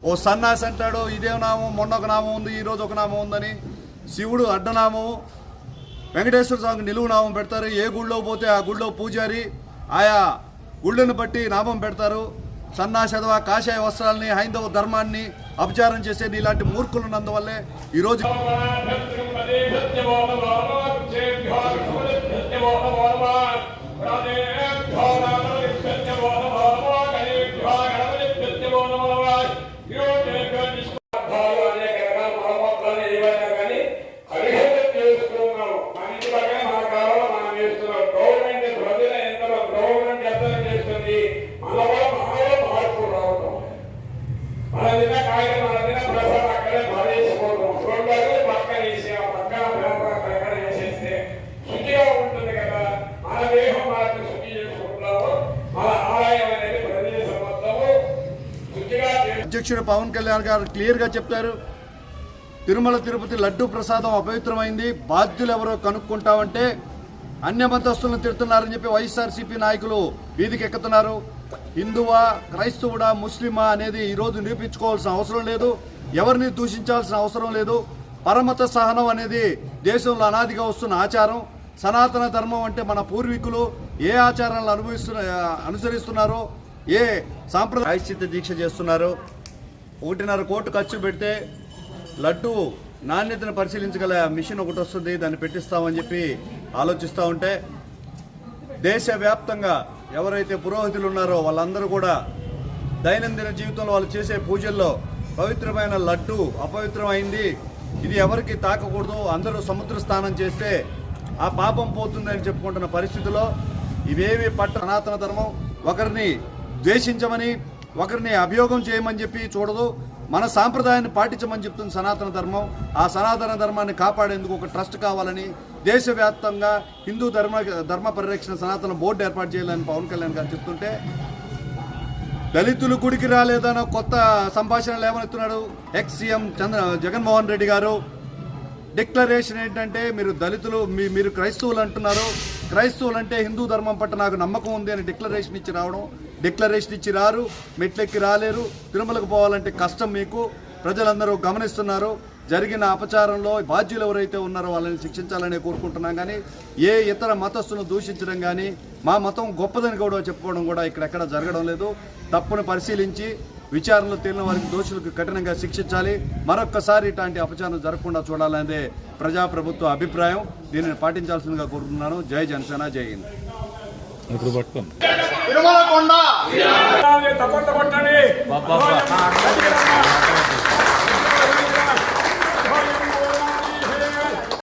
ఓ సన్నాసి అంటాడు ఇదే నామం, మొన్న ఒక నామం ఉంది, ఈరోజు ఒక నామం ఉందని. శివుడు అడ్డనామం, వెంకటేశ్వర స్వామికి నిలువు నామం పెడతారు. ఏ గుళ్ళో పోతే ఆ గుళ్ళో పూజారి ఆయా గుళ్ళను బట్టి నామం పెడతారు. సన్నాసెదవ కాషాయ వస్త్రాలని, హైందవ ధర్మాన్ని అపచారం చేసే ఇలాంటి మూర్ఖులు ఉన్నందువల్లే ఈరోజు అధ్యక్షుడు పవన్ కళ్యాణ్ గారు క్లియర్గా చెప్తారు. తిరుమల తిరుపతి లడ్డూ ప్రసాదం అపవిత్రమైంది, బాధ్యులు ఎవరో కనుక్కుంటామంటే అన్యమతస్తులను తిడుతున్నారని చెప్పి వైఎస్ఆర్సీపీ నాయకులు వీధికి ఎక్కుతున్నారు. హిందువా, క్రైస్తవుడా, ముస్లిమా అనేది ఈరోజు నిరూపించుకోవాల్సిన అవసరం లేదు, ఎవరిని దూషించాల్సిన అవసరం లేదు. పరమత సహనం అనేది దేశంలో అనాదిగా వస్తున్న ఆచారం. సనాతన ధర్మం అంటే మన పూర్వీకులు ఏ ఆచారాలను అనుసరిస్తున్నారో, ఏ సాంప్రదాయచిత్త దీక్ష చేస్తున్నారో. 1.5 కోట్లు ఖర్చు పెడితే లడ్డు నాణ్యతను పరిశీలించగల మిషన్ ఒకటి వస్తుంది, దాన్ని పెట్టిస్తామని చెప్పి ఆలోచిస్తూ ఉంటే దేశవ్యాప్తంగా ఎవరైతే పురోహితులు ఉన్నారో వాళ్ళందరూ కూడా దైనందిన జీవితంలో వాళ్ళు చేసే పూజల్లో పవిత్రమైన లడ్డు అపవిత్రమైంది, ఇది ఎవరికి తాకకూడదు, అందరూ సముద్ర స్నానం చేస్తే ఆ పాపం పోతుందని చెప్పుకుంటున్న పరిస్థితిలో ఇవేవి సనాతన ధర్మం ఒకరిని ద్వేషించమని, ఒకరిని అభియోగం చేయమని చెప్పి చూడదు. మన సాంప్రదాయాన్ని పాటించమని చెప్తుంది సనాతన ధర్మం. ఆ సనాతన ధర్మాన్ని కాపాడేందుకు ఒక ట్రస్ట్ కావాలని, దేశవ్యాప్తంగా హిందూ ధర్మ పరిరక్షణ సనాతన బోర్డు ఏర్పాటు చేయాలని పవన్ కళ్యాణ్ గారు చెప్తుంటే దళితులు గుడికి రాలేదన్న కొత్త సంభాషణలు ఏమనుతున్నాడు ఎక్స్ సీఎం జగన్మోహన్ రెడ్డి గారు. డిక్లరేషన్ ఏంటంటే మీరు దళితులు, మీరు క్రైస్తవులు అంటున్నారు, క్రైస్తవులు అంటే హిందూ ధర్మం పట్ల నాకు నమ్మకం ఉంది అని డిక్లరేషన్ ఇచ్చి రావడం. డిక్లరేషన్ ఇచ్చి రారు, మెట్లెక్కి రాలేరు, తిరుమలకు పోవాలంటే కష్టం. మీకు ప్రజలందరూ గమనిస్తున్నారు. జరిగిన అపచారంలో బాధ్యులు ఎవరైతే ఉన్నారో వాళ్ళని శిక్షించాలని కోరుకుంటున్నాం. కానీ ఏ ఇతర మతస్థులను దూషించడం కానీ, మా మతం గొప్పదని కూడా చెప్పుకోవడం కూడా ఇక్కడెక్కడ జరగడం లేదు. తప్పును పరిశీలించి విచారణలో తేలిన వారికి దోషులకు కఠినంగా శిక్షించాలి. మరొక్కసారి ఇట్లాంటి అపచారం జరగకుండా చూడాలనేదే ప్రజాప్రభుత్వ అభిప్రాయం. దీనిని పాటించాల్సిందిగా కోరుతున్నాను. జై జనసేన, జై హింద్. తిరుమల కొండ